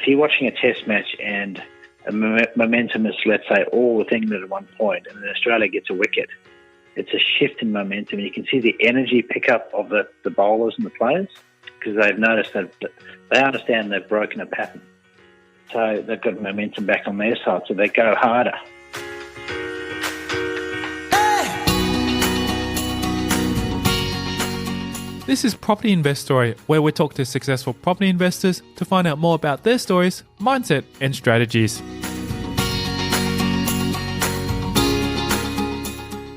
if you're watching a test match and momentum is, let's say, all with England at one point, and then Australia gets a wicket, it's a shift in momentum. You can see the energy pickup of the bowlers and the players, because they've noticed that they understand they've broken a pattern. So they've got momentum back on their side, so they go harder. This is Property Invest Story, where we talk to successful property investors to find out more about their stories, mindset, and strategies.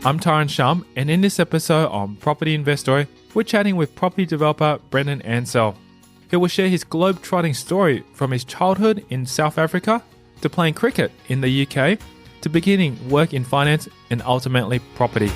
I'm Tyron Shum, and in this episode on Property Invest Story, we're chatting with property developer Brendon Ansell. He will share his globe-trotting story from his childhood in South Africa to playing cricket in the UK to beginning work in finance and ultimately property.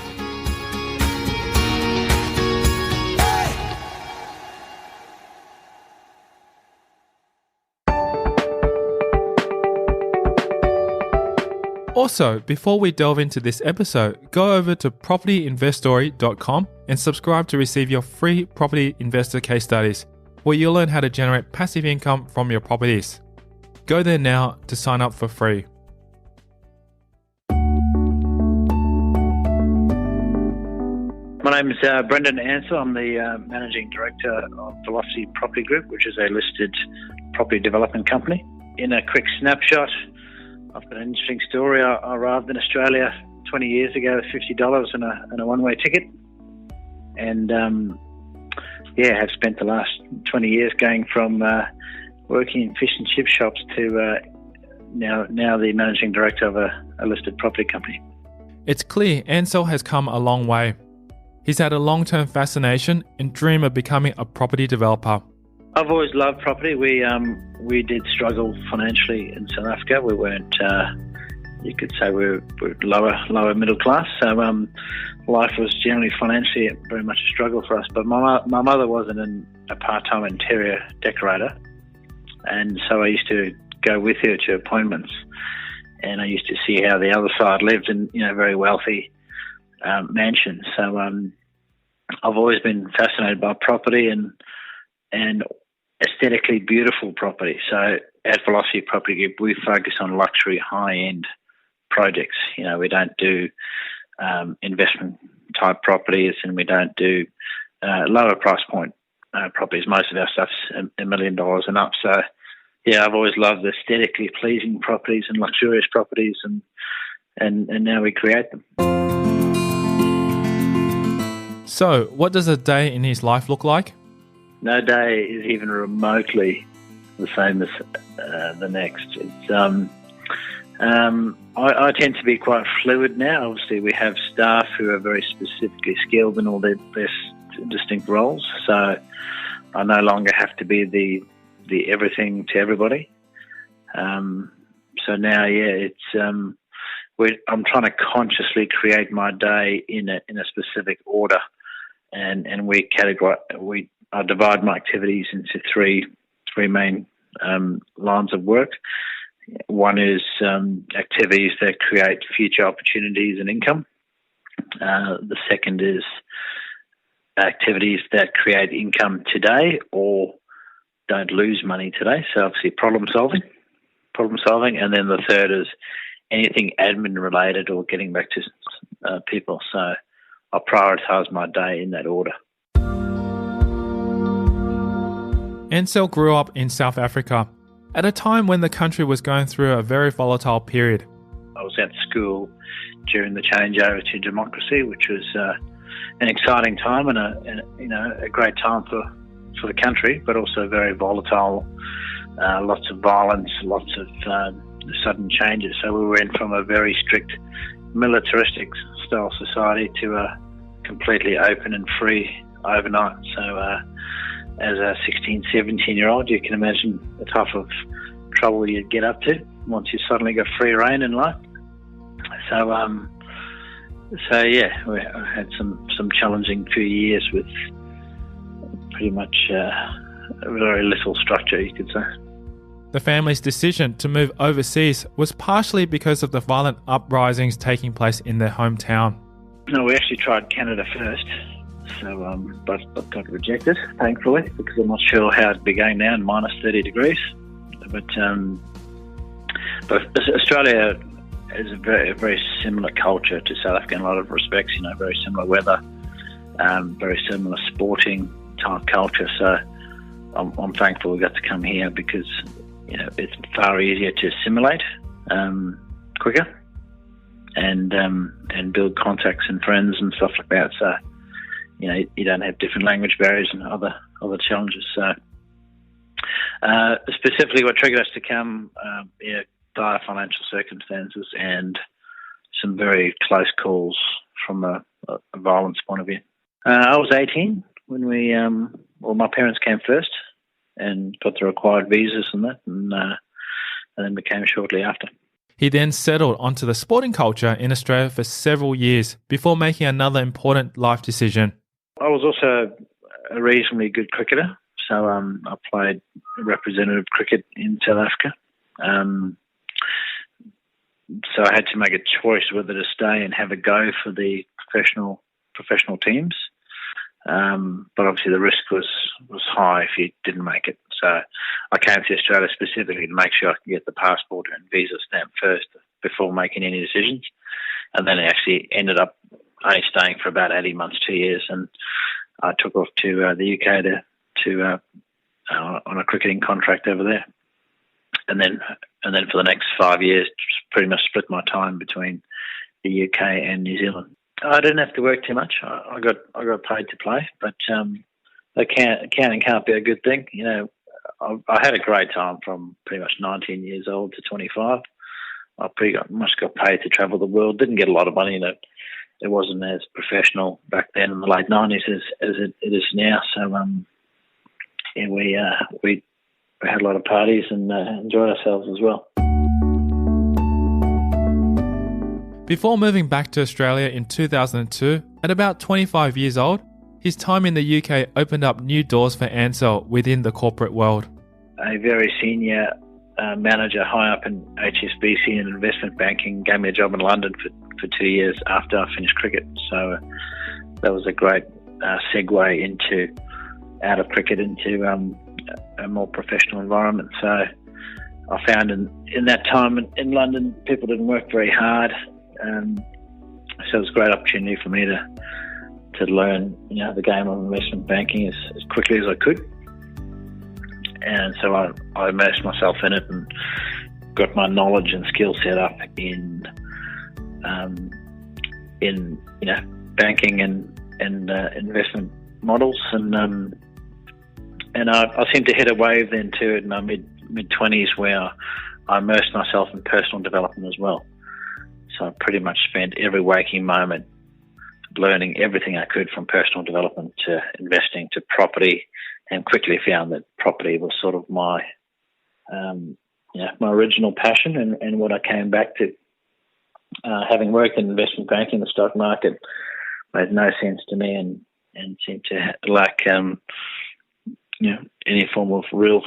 Also, before we delve into this episode, go over to propertyinveststory.com and subscribe to receive your free property investor case studies, where you'll learn how to generate passive income from your properties. Go there now to sign up for free. My name is Brendon Ansell. I'm the Managing Director of Velocity Property Group, which is a listed property development company. In a quick snapshot, I've got an interesting story. I arrived in Australia 20 years ago with $50 and a one-way ticket. And, have spent the last 20 years going from working in fish and chip shops to now the Managing Director of a listed property company. It's clear Ansell has come a long way. He's had a long-term fascination and dream of becoming a property developer. I've always loved property. We did struggle financially in South Africa. We weren't, you could say we're lower middle class. So life was generally financially very much a struggle for us. But my mother was a part-time interior decorator, and so I used to go with her to appointments, and I used to see how the other side lived in very wealthy mansions. So I've always been fascinated by property and aesthetically beautiful property. So at Velocity Property Group, we focus on luxury, high-end projects. We don't do investment type properties, and we don't do lower price point properties. Most of our stuff's $1 million and up. So I've always loved aesthetically pleasing properties and luxurious properties, and now we create them. So, what does a day in his life look like? No day is even remotely the same as the next. It's I tend to be quite fluid now. Obviously, we have staff who are very specifically skilled in all their distinct roles. So I no longer have to be the everything to everybody. So now, it's I'm trying to consciously create my day in a specific order, and I divide my activities into three main lines of work. One is activities that create future opportunities and income. The second is activities that create income today or don't lose money today. So obviously problem solving. And then the third is anything admin related or getting back to people. So I prioritise my day in that order. Ansell grew up in South Africa at a time when the country was going through a very volatile period. I was at school during the changeover to democracy, which was an exciting time and a great time for the country, but also very volatile. Lots of violence, lots of sudden changes. So we went from a very strict militaristic style society to a completely open and free overnight. So as a 16, 17-year-old, you can imagine the type of trouble you'd get up to once you suddenly got free rein in life. So we had some challenging few years with pretty much very little structure, you could say. The family's decision to move overseas was partially because of the violent uprisings taking place in their hometown. No, we actually tried Canada first, so but got rejected, thankfully, because I'm not sure how it'd be going now in minus 30 degrees. But Australia is a very similar culture to South Africa in a lot of respects. Very similar weather, very similar sporting type culture. So I'm thankful we got to come here because it's far easier to assimilate quicker and build contacts and friends and stuff like that. So you don't have different language barriers and other challenges. So specifically, what triggered us to come, dire financial circumstances and some very close calls from a violence point of view. I was 18 when my parents came first and got the required visas and that, and then became shortly after. He then settled onto the sporting culture in Australia for several years before making another important life decision. I was also a reasonably good cricketer, so I played representative cricket in South Africa. So I had to make a choice whether to stay and have a go for the professional teams. But obviously the risk was high if you didn't make it. So I came to Australia specifically to make sure I could get the passport and visa stamp first before making any decisions. And then I actually ended up only staying for about 18 months, 2 years, and I took off to the UK to on a cricketing contract over there. And then for the next 5 years, pretty much split my time between the UK and New Zealand. I didn't have to work too much. I got paid to play, but accounting can't be a good thing. I had a great time from pretty much 19 years old to 25. I pretty much got paid to travel the world. Didn't get a lot of money. It wasn't as professional back then in the late 90s as it is now. So we had a lot of parties and enjoyed ourselves as well. Before moving back to Australia in 2002, at about 25 years old, his time in the UK opened up new doors for Ansell within the corporate world. A very senior manager high up in HSBC and investment banking gave me a job in London for 2 years after I finished cricket. So that was a great segue out of cricket into a more professional environment. So I found in that time in London, people didn't work very hard. So it was a great opportunity for me to learn, the game of investment banking as quickly as I could. And so I immersed myself in it and got my knowledge and skill set up in banking and investment models. And I seemed to hit a wave then too in my mid-20s where I immersed myself in personal development as well. So I pretty much spent every waking moment learning everything I could from personal development to investing to property, and quickly found that property was sort of my original passion and what I came back to. Having worked in investment banking, the stock market made no sense to me and seemed to lack any form of real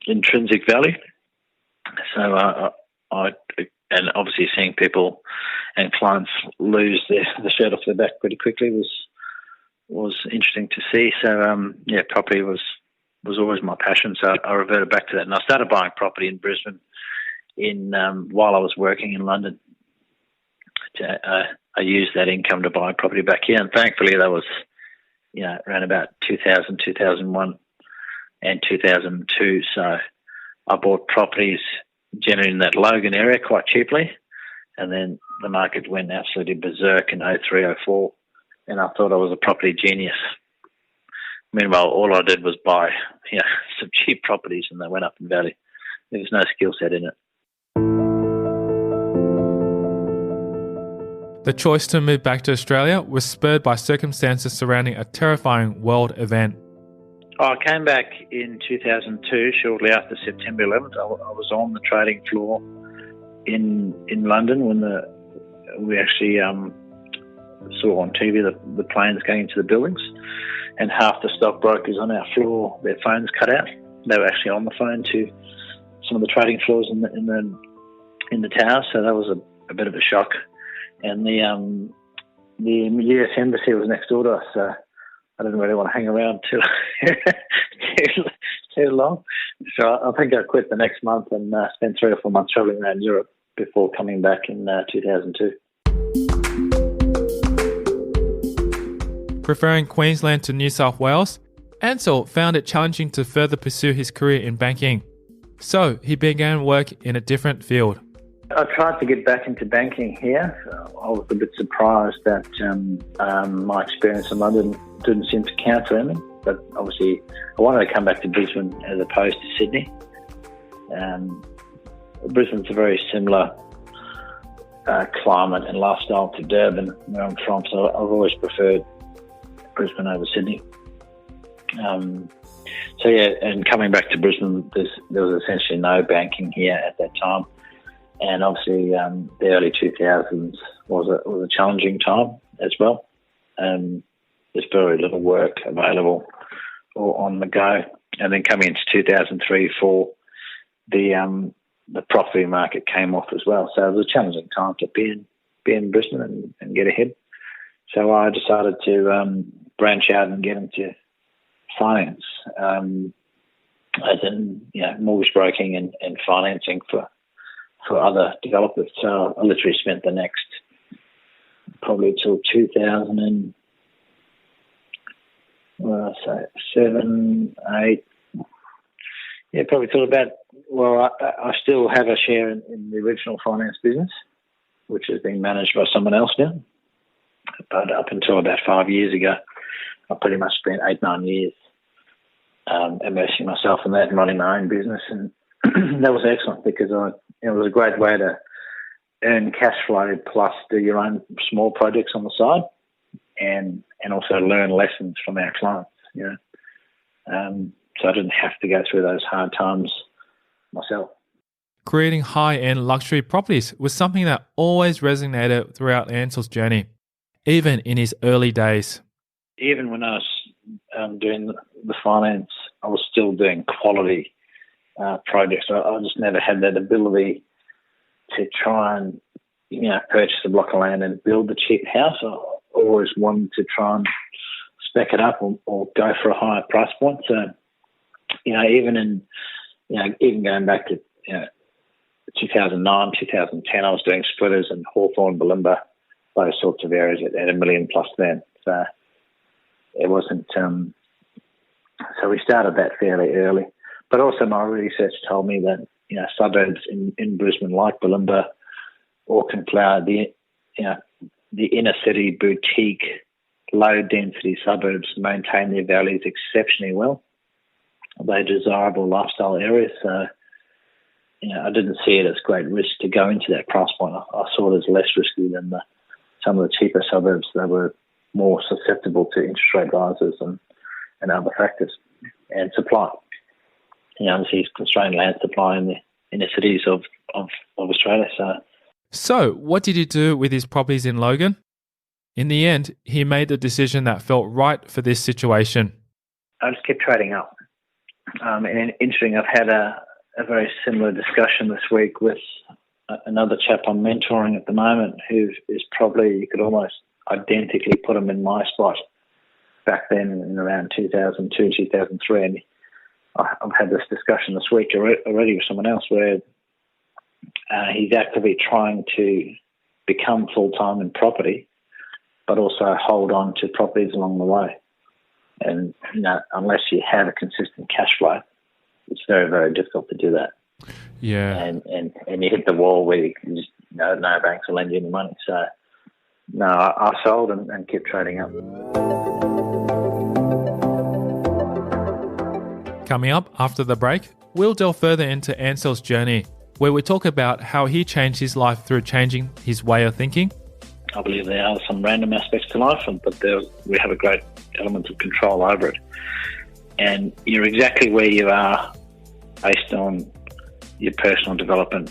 intrinsic value. So and obviously seeing people and clients lose the shirt off their back pretty quickly was interesting to see. So property was always my passion. So I reverted back to that, and I started buying property in Brisbane while I was working in London. I used that income to buy property back here, and thankfully that was around about 2000, 2001, and 2002. So I bought properties generally in that Logan area quite cheaply, and then the market went absolutely berserk in 03, 04, and I thought I was a property genius. Meanwhile, all I did was buy some cheap properties, and they went up in value. There was no skill set in it. The choice to move back to Australia was spurred by circumstances surrounding a terrifying world event. I came back in 2002, shortly after September 11th. I was on the trading floor in London when we actually saw on TV the planes going into the buildings, and half the stockbrokers on our floor, their phones cut out. They were actually on the phone to some of the trading floors in the tower, so that was a bit of a shock. And the US embassy was next door to us, so I didn't really want to hang around too long. So I think I quit the next month and spent 3 or 4 months travelling around Europe before coming back in 2002. Preferring Queensland to New South Wales, Ansell found it challenging to further pursue his career in banking. So he began work in a different field. I tried to get back into banking here. I was a bit surprised that my experience in London didn't seem to count for anything. But obviously, I wanted to come back to Brisbane as opposed to Sydney. Brisbane's a very similar climate and lifestyle to Durban, where I'm from, so I've always preferred Brisbane over Sydney. And coming back to Brisbane, there was essentially no banking here at that time. And obviously, the early 2000s was a challenging time as well. There's very little work available or on the go. And then coming into 2003-04, the property market came off as well. So it was a challenging time to be in Brisbane and get ahead. So I decided to branch out and get into finance, as in mortgage broking and financing for other developers. So I literally spent the next probably till 2007, 8. Yeah, probably till about. Well, I still have a share in the original finance business, which is being managed by someone else now. But up until about 5 years ago, I pretty much spent 8-9 years immersing myself in that and running my own business, and that was excellent because it was a great way to earn cash flow plus do your own small projects on the side, and also learn lessons from our clients. So I didn't have to go through those hard times myself. Creating high-end luxury properties was something that always resonated throughout Ansell's journey, even in his early days. Even when I was doing the finance, I was still doing quality projects. I just never had that ability to try and purchase a block of land and build a cheap house. I always wanted to try and spec it up or go for a higher price point. So even going back to 2009, 2010, I was doing splitters in Hawthorne, Bulimba, those sorts of areas at $1 million plus then. So it wasn't. So we started that fairly early. But also my research told me that suburbs in Brisbane like Bulimba, Auckland, the inner city boutique, low density suburbs maintain their values exceptionally well. They're desirable lifestyle areas. So I didn't see it as great risk to go into that price point. I saw it as less risky than some of the cheaper suburbs that were more susceptible to interest rate rises and other factors and supply. There's constrained land supply in the inner cities of Australia. So what did he do with his properties in Logan? In the end, he made the decision that felt right for this situation. I just kept trading up. And interesting, I've had a very similar discussion this week with another chap I'm mentoring at the moment who is probably, you could almost identically put him in my spot back then in around 2002, 2003. And I've had this discussion this week already with someone else where he's actively trying to become full-time in property, but also hold on to properties along the way. And, unless you have a consistent cash flow, it's very, very difficult to do that. Yeah. And you hit the wall where you can just, no banks will lend you any money. So, no, I sold and kept trading up. Coming up after the break, we'll delve further into Ansell's journey, where we talk about how he changed his life through changing his way of thinking. I believe there are some random aspects to life, but we have a great element of control over it. And you're exactly where you are based on your personal development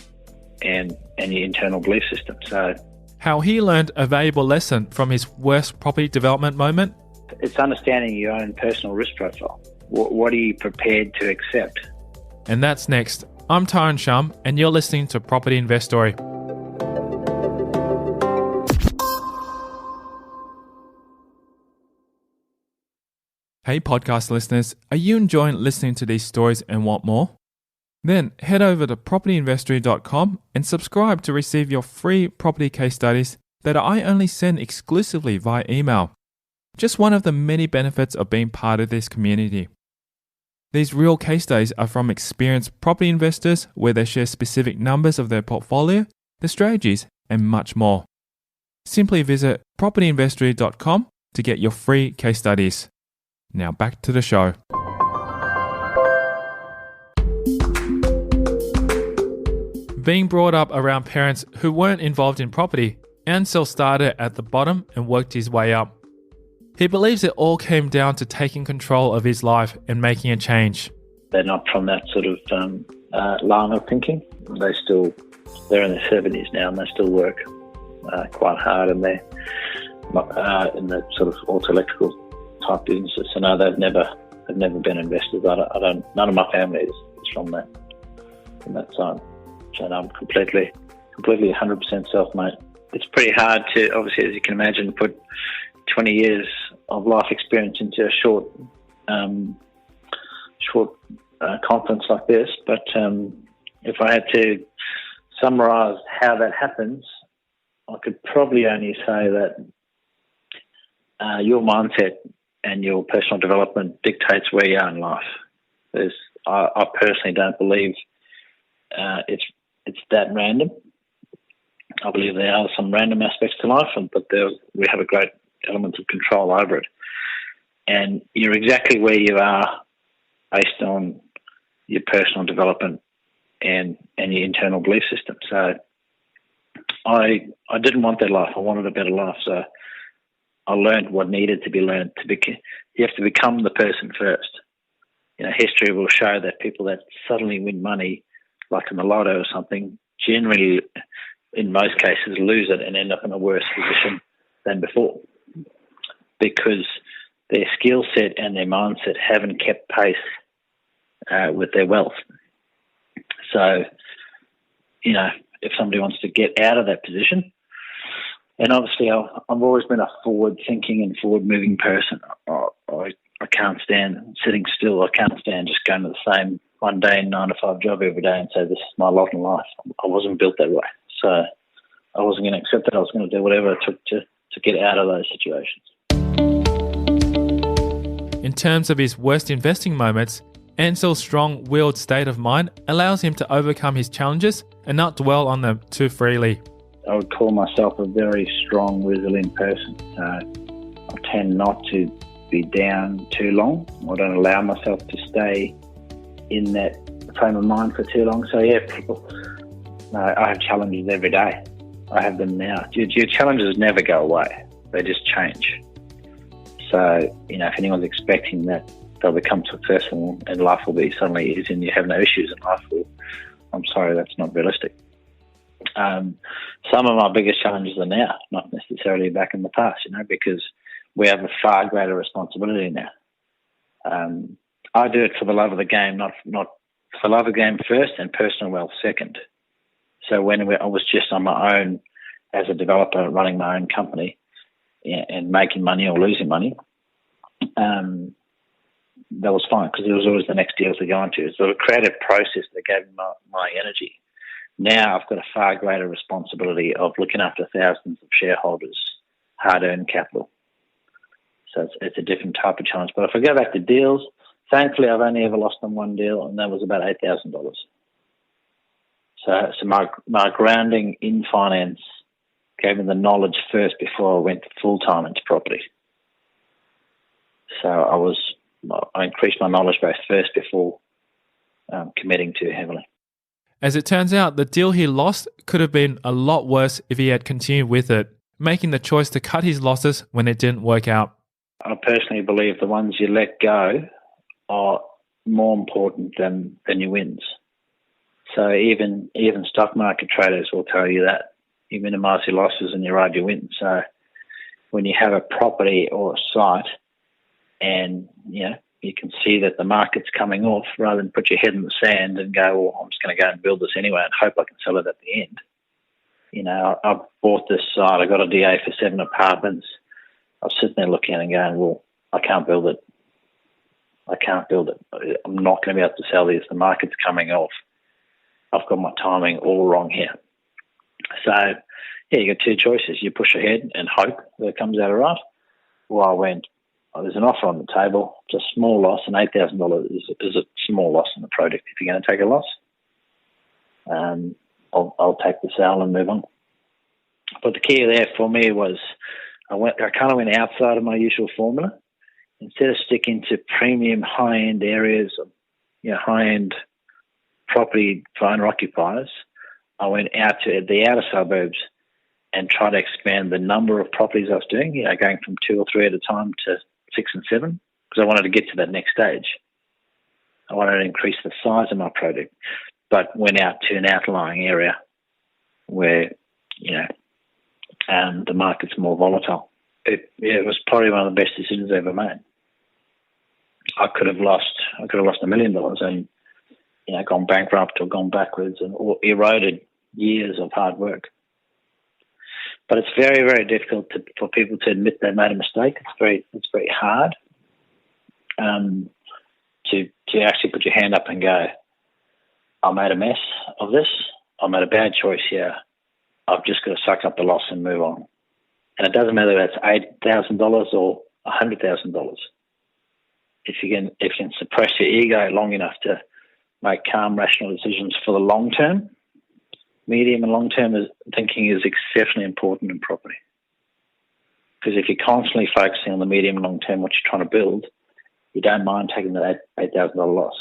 and your internal belief system. So, how he learned a valuable lesson from his worst property development moment. It's understanding your own personal risk profile. What are you prepared to accept? And that's next. I'm Tyron Shum, and you're listening to Property Investory. Hey podcast listeners, are you enjoying listening to these stories and want more? Then head over to propertyinvestory.com and subscribe to receive your free property case studies that I only send exclusively via email. Just one of the many benefits of being part of this community. These real case studies are from experienced property investors where they share specific numbers of their portfolio, the strategies, and much more. Simply visit propertyinvestory.com to get your free case studies. Now back to the show. Being brought up around parents who weren't involved in property, Ansell started at the bottom and worked his way up. He believes it all came down to taking control of his life and making a change. They're not from that sort of line of thinking. They're in their 70s now and they still work quite hard in the sort of auto electrical type businesses. So no, they've never been investors. None of my family is from that side. So no, I'm completely 100% self-made. It's pretty hard to, obviously, as you can imagine, put 20 years of life experience into a short conference like this. But if I had to summarise how that happens, I could probably only say that your mindset and your personal development dictates where you are in life. I personally don't believe it's that random. I believe there are some random aspects to life, but we have a great element of control over it. And you're exactly where you are based on your personal development and your internal belief system. So I didn't want that life. I wanted a better life. So I learned what needed to be learned. You have to become the person first. History will show that people that suddenly win money, like in the lotto or something, generally, in most cases, lose it and end up in a worse position than before because their skill set and their mindset haven't kept pace with their wealth. So, if somebody wants to get out of that position, and obviously I've always been a forward-thinking and forward-moving person. I can't stand sitting still. I can't stand just going to the same mundane 9-to-5 job every day and say, this is my lot in life. I wasn't built that way. So I wasn't going to accept it. I was going to do whatever it took to get out of those situations. In terms of his worst investing moments, Ansell's strong-willed state of mind allows him to overcome his challenges and not dwell on them too freely. I would call myself a very strong, resilient person. I tend not to be down too long. I don't allow myself to stay in that frame of mind for too long. So yeah, I have challenges every day. I have them now. Your challenges never go away. They just change. So, if anyone's expecting that they'll become successful and life will be suddenly easy and you have no issues in life, I'm sorry, that's not realistic. Some of my biggest challenges are now, not necessarily back in the past, because we have a far greater responsibility now. I do it for the love of the game, not for the love of the game first and personal wealth second. So when I was just on my own as a developer running my own company and making money or losing money, that was fine because there was always the next deal to go into. So a creative process that gave me my energy. Now I've got a far greater responsibility of looking after thousands of shareholders' hard-earned capital. So it's a different type of challenge. But if I go back to deals, thankfully I've only ever lost on one deal, and that was about $8,000. So my grounding in finance gave me the knowledge first before I went full-time into property. So I increased my knowledge base first before committing too heavily. As it turns out, the deal he lost could have been a lot worse if he had continued with it, making the choice to cut his losses when it didn't work out. I personally believe the ones you let go are more important than your wins. So even stock market traders will tell you that you minimise your losses and you ride your wins. So when you have a property or a site and you can see that the market's coming off, rather than put your head in the sand and go, well, I'm just going to go and build this anyway and hope I can sell it at the end. I bought this site, I got a DA for 7 apartments. I was sitting there looking and going, well, I can't build it. I can't build it. I'm not going to be able to sell these. The market's coming off. I've got my timing all wrong here. So, yeah, you got two choices. You push ahead and hope that it comes out all right. Or I went, there's an offer on the table. It's a small loss, and $8,000 is a small loss in the project if you're going to take a loss. I'll take the sale and move on. But the key there for me was I kind of went outside of my usual formula. Instead of sticking to premium high-end areas, high-end property for owner-occupiers, I went out to the outer suburbs and tried to expand the number of properties I was doing, going from 2 or 3 at a time to 6 and 7, because I wanted to get to that next stage. I wanted to increase the size of my project, but went out to an outlying area where, the market's more volatile. It was probably one of the best decisions I ever made. I could have lost $1 million and, gone bankrupt or gone backwards or eroded years of hard work. But it's very, very difficult for people to admit they made a mistake. It's very hard to actually put your hand up and go, I made a mess of this. I made a bad choice here. I've just got to suck up the loss and move on. And it doesn't matter whether it's $8,000 or $100,000. If you can suppress your ego long enough to make calm, rational decisions for the long term, medium and long term thinking is exceptionally important in property. Because if you're constantly focusing on the medium and long term, what you're trying to build, you don't mind taking that $8,000 loss.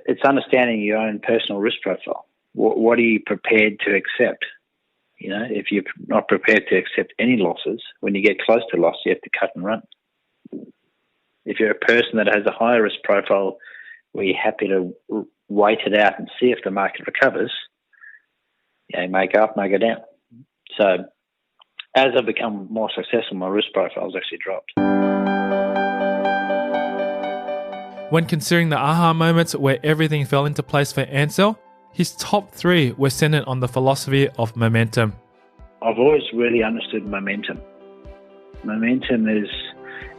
It's understanding your own personal risk profile. What are you prepared to accept? If you're not prepared to accept any losses, when you get close to loss, you have to cut and run. If you're a person that has a higher risk profile where you're happy to wait it out and see if the market recovers, you may go up, may go down. So as I've become more successful, my risk profile has actually dropped. When considering the aha moments where everything fell into place for Ansell, his top 3 were centered on the philosophy of momentum. I've always really understood momentum. Momentum is,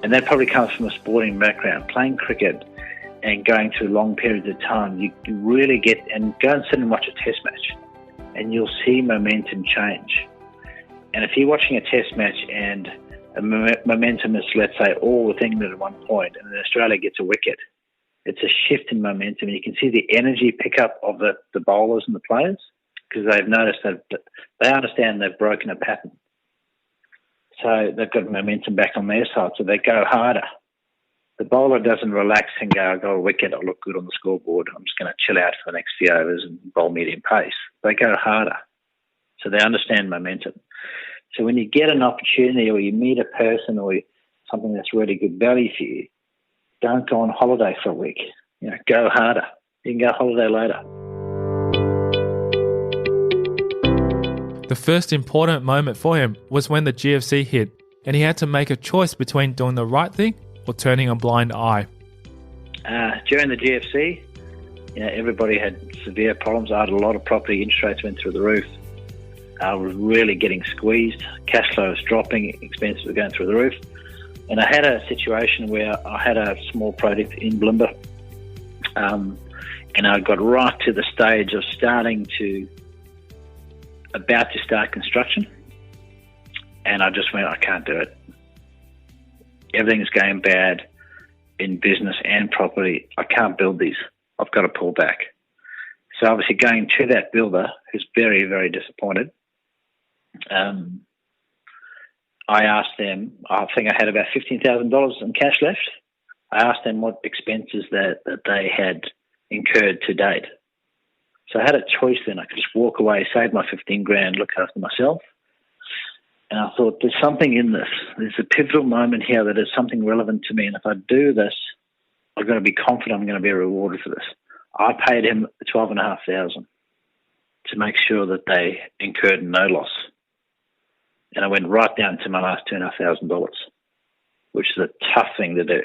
and that probably comes from a sporting background, playing cricket and going through long periods of time. You really get, and go and sit and watch a test match, and you'll see momentum change. And if you're watching a test match and a momentum is, let's say, all with England at one point, and then Australia gets a wicket, it's a shift in momentum. You can see the energy pickup of the bowlers and the players because they've noticed that they understand they've broken a pattern. So they've got momentum back on their side, so they go harder. The bowler doesn't relax and go, I got a wicket, I look good on the scoreboard, I'm just going to chill out for the next few overs and bowl medium pace. They go harder. So they understand momentum. So when you get an opportunity or you meet a person or something that's really good value for you, don't go on holiday for a week. Go harder. You can go holiday later. The first important moment for him was when the GFC hit and he had to make a choice between doing the right thing or turning a blind eye. During the GFC, everybody had severe problems. I had a lot of property. Interest rates went through the roof. I was really getting squeezed. Cash flow was dropping. Expenses were going through the roof. And I had a situation where I had a small project in Brisbane, and I got right to the stage of about to start construction, and I just went, I can't do it. Everything's going bad in business and property. I can't build these. I've got to pull back. So obviously going to that builder who's very, very disappointed, I asked them, I think I had about $15,000 in cash left. I asked them what expenses that they had incurred to date. So I had a choice then. I could just walk away, save my $15,000, look after myself. And I thought, there's something in this. There's a pivotal moment here that is something relevant to me. And if I do this, I've got to be confident I'm going to be rewarded for this. I paid him $12,500 to make sure that they incurred no loss. And I went right down to my last $2,500, which is a tough thing to do.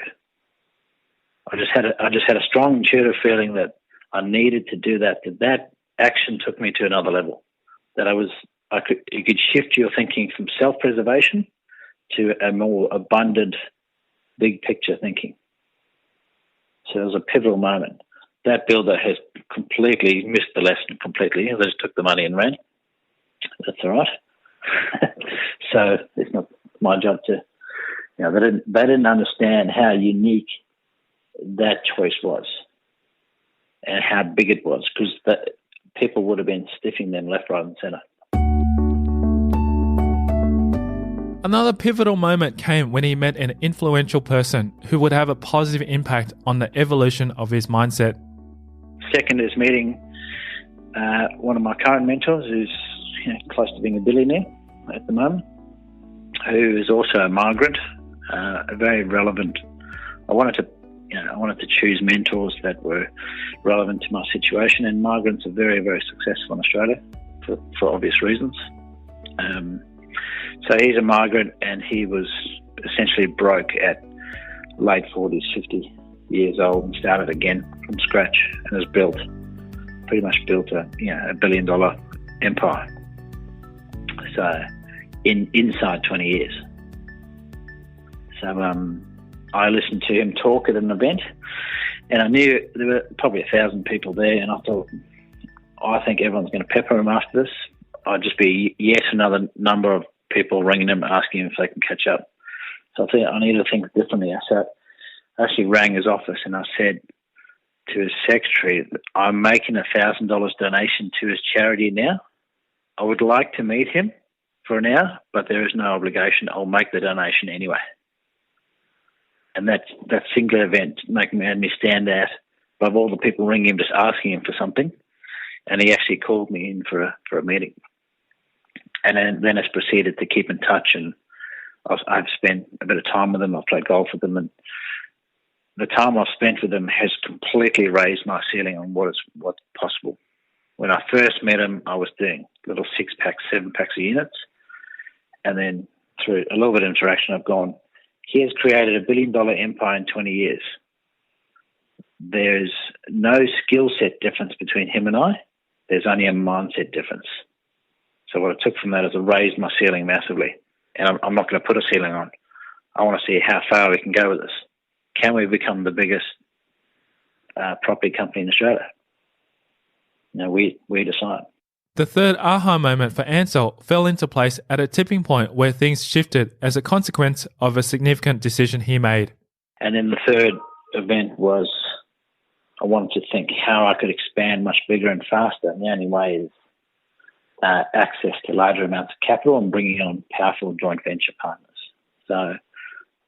I just had a strong intuitive feeling that I needed to do that. That action took me to another level. You could shift your thinking from self-preservation to a more abundant, big picture thinking. So it was a pivotal moment. That builder has completely missed the lesson completely. They just took the money and ran. That's all right. So it's not my job to, they didn't understand how unique that choice was and how big it was, because people would have been stiffing them left, right and centre. Another pivotal moment came when he met an influential person who would have a positive impact on the evolution of his mindset. Second is meeting one of my current mentors, who's close to being a billionaire at the moment, who is also a migrant, a very relevant. I wanted to choose mentors that were relevant to my situation, and migrants are very, very successful in Australia for obvious reasons. So he's a migrant, and he was essentially broke at late 40s, 50 years old, and started again from scratch, and has pretty much built a $1 billion empire. So inside 20 years. So I listened to him talk at an event, and I knew there were probably 1,000 people there, and I thought, I think everyone's going to pepper him after this. I'd just be yet another number of people ringing him, asking him if they can catch up. So I think I need to think differently. I actually rang his office, and I said to his secretary, I'm making a $1,000 donation to his charity now. I would like to meet him for an hour, but there is no obligation. I'll make the donation anyway. And that singular event made me stand out above all the people ringing him, just asking him for something. And he actually called me in for a meeting. And then it's proceeded to keep in touch, and I've spent a bit of time with him. I've played golf with him, and the time I've spent with him has completely raised my ceiling on what's possible. When I first met him, I was doing little 6-packs, 7-packs of units. And then through a little bit of interaction, I've gone, he has created a $1 billion empire in 20 years. There's no skill set difference between him and I. There's only a mindset difference. So what I took from that is it raised my ceiling massively. And I'm not going to put a ceiling on. I want to see how far we can go with this. Can we become the biggest property company in Australia? We decide. The third aha moment for Ansell fell into place at a tipping point where things shifted as a consequence of a significant decision he made. And then the third event was I wanted to think how I could expand much bigger and faster. And the only way is access to larger amounts of capital and bringing on powerful joint venture partners. So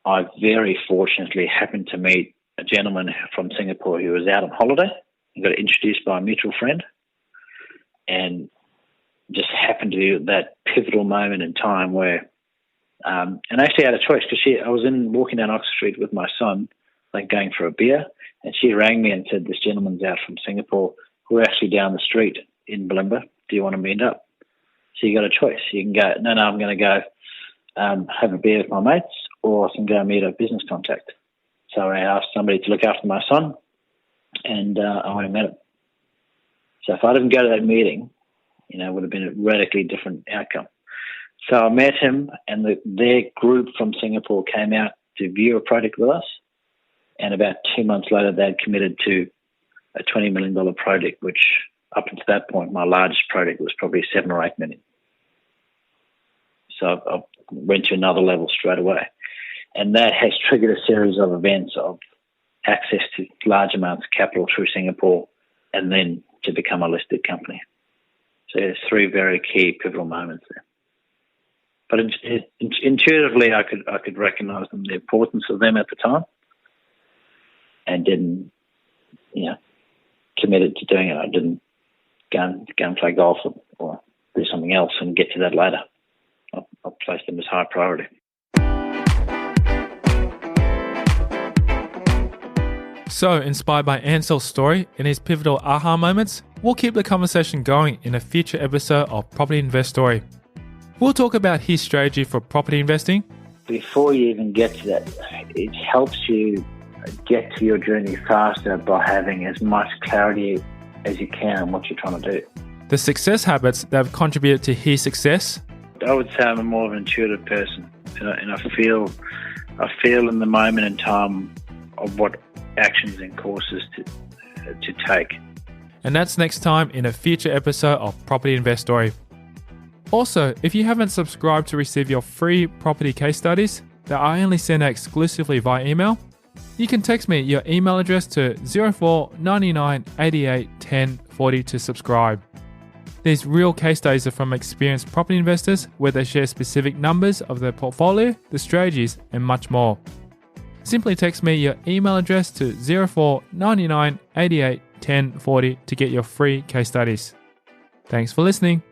I very fortunately happened to meet a gentleman from Singapore who was out on holiday and got introduced by a mutual friend, and just happened to be that pivotal moment in time where, and I actually had a choice because I was walking down Oxford Street with my son, like going for a beer, and she rang me and said, this gentleman's out from Singapore. We're actually down the street in Bulimba. Do you want to meet up? So you got a choice. You can go, no, I'm going to go have a beer with my mates, or I can go meet a business contact. So I asked somebody to look after my son, and I went and met him. So if I didn't go to that meeting, it would have been a radically different outcome. So I met him, and their group from Singapore came out to view a project with us, and about 2 months later, they had committed to a $20 million project, which up until that point, my largest project was probably $7 or $8 million. So I went to another level straight away. And that has triggered a series of events of access to large amounts of capital through Singapore, and then to become a listed company. So there's 3 very key pivotal moments there. But intuitively, I could recognise them, the importance of them at the time, and didn't, committed to doing it. I didn't go and play golf or do something else and get to that later. I placed them as high priority. So, inspired by Ansell's story and his pivotal aha moments, we'll keep the conversation going in a future episode of Property Investory. We'll talk about his strategy for property investing. Before you even get to that, it helps you get to your journey faster by having as much clarity as you can on what you're trying to do. The success habits that have contributed to his success. I would say I'm more of an intuitive person, and I feel in the moment in time of what actions and courses to take. And that's next time in a future episode of Property Investory. Also, if you haven't subscribed to receive your free property case studies that I only send out exclusively via email, you can text me your email address to 04 99 88 10 40 to subscribe. These real case studies are from experienced property investors where they share specific numbers of their portfolio, the strategies, and much more. Simply text me your email address to 04 99 88 10 40 to get your free case studies. Thanks for listening.